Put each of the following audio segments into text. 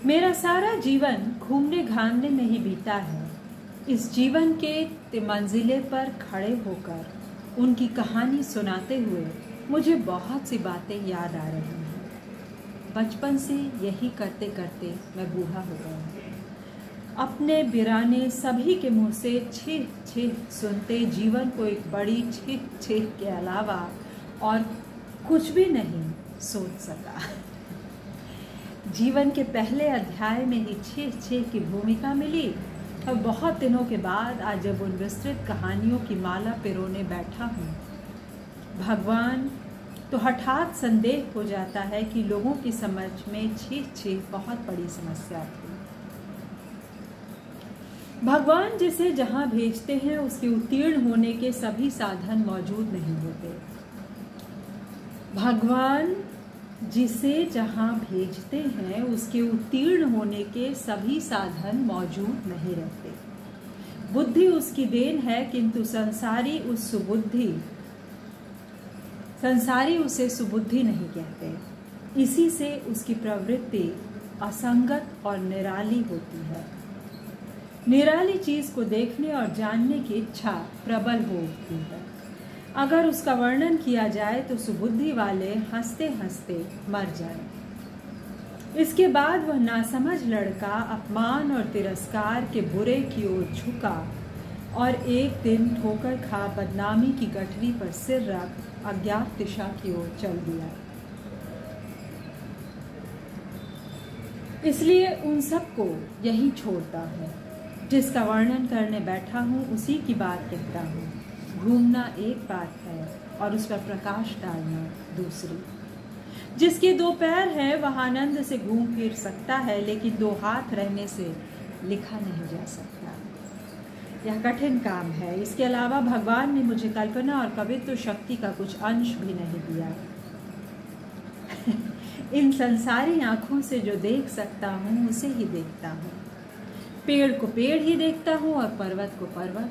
मेरा सारा जीवन घूमने घामने में ही बीता है। इस जीवन के मंजिले पर खड़े होकर उनकी कहानी सुनाते हुए मुझे बहुत सी बातें याद आ रही हैं। बचपन से यही करते करते मैं बूढ़ा हो गया। अपने बिराने सभी के मुंह से छीह छीह सुनते जीवन को एक बड़ी छीह छीह के अलावा और कुछ भी नहीं सोच सका। जीवन के पहले अध्याय में ही छीह छीह की भूमिका मिली और बहुत दिनों के बाद आज जब उन विस्तृत कहानियों की माला पिरोने बैठा हूँ, भगवान, तो हठात संदेह हो जाता है कि लोगों की समझ में छीह छीह बहुत बड़ी समस्या थी। भगवान जिसे जहाँ भेजते हैं उसके उत्तीर्ण होने के सभी साधन मौजूद नहीं होते। भगवान जिसे जहाँ भेजते हैं उसके उत्तीर्ण होने के सभी साधन मौजूद नहीं रहते। बुद्धि उसकी देन है, किंतु संसारी उसे सुबुद्धि नहीं कहते। इसी से उसकी प्रवृत्ति असंगत और निराली होती है। निराली चीज को देखने और जानने की इच्छा प्रबल हो उठती है। अगर उसका वर्णन किया जाए तो सुबुद्धि वाले हंसते हंसते मर जाए। इसके बाद वह नासमझ लड़का अपमान और तिरस्कार के बुरे की ओर झुका और एक दिन ठोकर खा बदनामी की गठरी पर सिर रख अज्ञात दिशा की ओर चल दिया। इसलिए उन सबको यही छोड़ता है। जिसका वर्णन करने बैठा हूँ उसी की बात कहता हूँ। घूमना एक बात है और उस पर प्रकाश डालना दूसरी। जिसके दो पैर हैं वह आनंद से घूम फिर सकता है, लेकिन दो हाथ रहने से लिखा नहीं जा सकता। यह कठिन काम है। इसके अलावा भगवान ने मुझे कल्पना और कवित्व शक्ति का कुछ अंश भी नहीं दिया। इन संसारी आंखों से जो देख सकता हूँ उसे ही देखता हूँ। पेड़ को पेड़ ही देखता हूँ और पर्वत को पर्वत।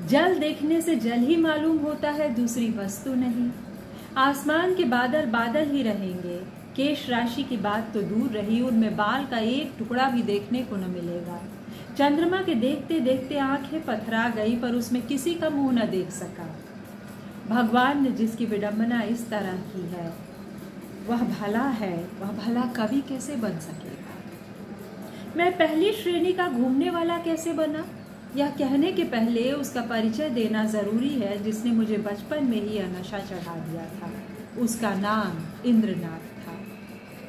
जल देखने से जल ही मालूम होता है, दूसरी वस्तु नहीं। आसमान के बादल बादल ही रहेंगे। केश राशि की बात तो दूर रही, उनमें बाल का एक टुकड़ा भी देखने को न मिलेगा। चंद्रमा के देखते देखते आंखें पथरा गई, पर उसमें किसी का मुंह न देख सका। भगवान ने जिसकी विडंबना इस तरह की है वह भला है, वह भला कवि कैसे बन सकेगा। मैं पहली श्रेणी का घूमने वाला कैसे बना, यह कहने के पहले उसका परिचय देना जरूरी है, जिसने मुझे बचपन में ही यह नशा चढ़ा दिया था। उसका नाम इंद्रनाथ था।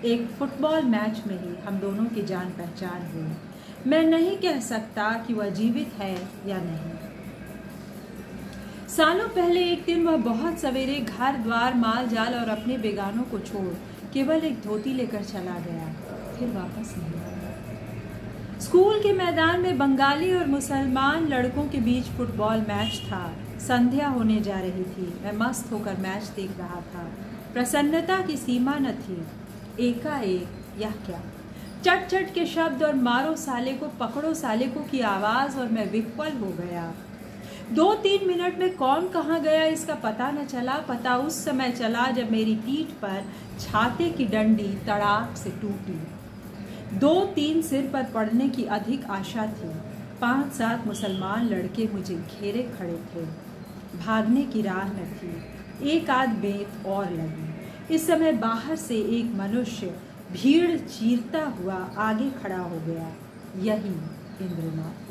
एक फुटबॉल मैच में ही हम दोनों की जान पहचान हुई। मैं नहीं कह सकता कि वह जीवित है या नहीं। सालों पहले एक दिन वह बहुत सवेरे घर द्वार माल जाल और अपने बेगानों को छोड़ केवल एक धोती लेकर चला गया, फिर वापस नहीं आया। स्कूल के मैदान में बंगाली और मुसलमान लड़कों के बीच फुटबॉल मैच था। संध्या होने जा रही थी। मैं मस्त होकर मैच देख रहा था। प्रसन्नता की सीमा न थी। एकाएक यह क्या, चट चट के शब्द और मारो साले को पकड़ो साले को की आवाज और मैं विह्वल हो गया। 2-3 मिनट में कौन कहाँ गया इसका पता न चला। पता उस समय चला जब मेरी पीठ पर छाते की डंडी तड़ाक से टूटी। 2-3 सिर पर पड़ने की अधिक आशा थी। 5-7 मुसलमान लड़के मुझे घेरे खड़े थे। भागने की राह न थी। एक आध बेत और लगी। इस समय बाहर से एक मनुष्य भीड़ चीरता हुआ आगे खड़ा हो गया। यही इंद्रनाथ।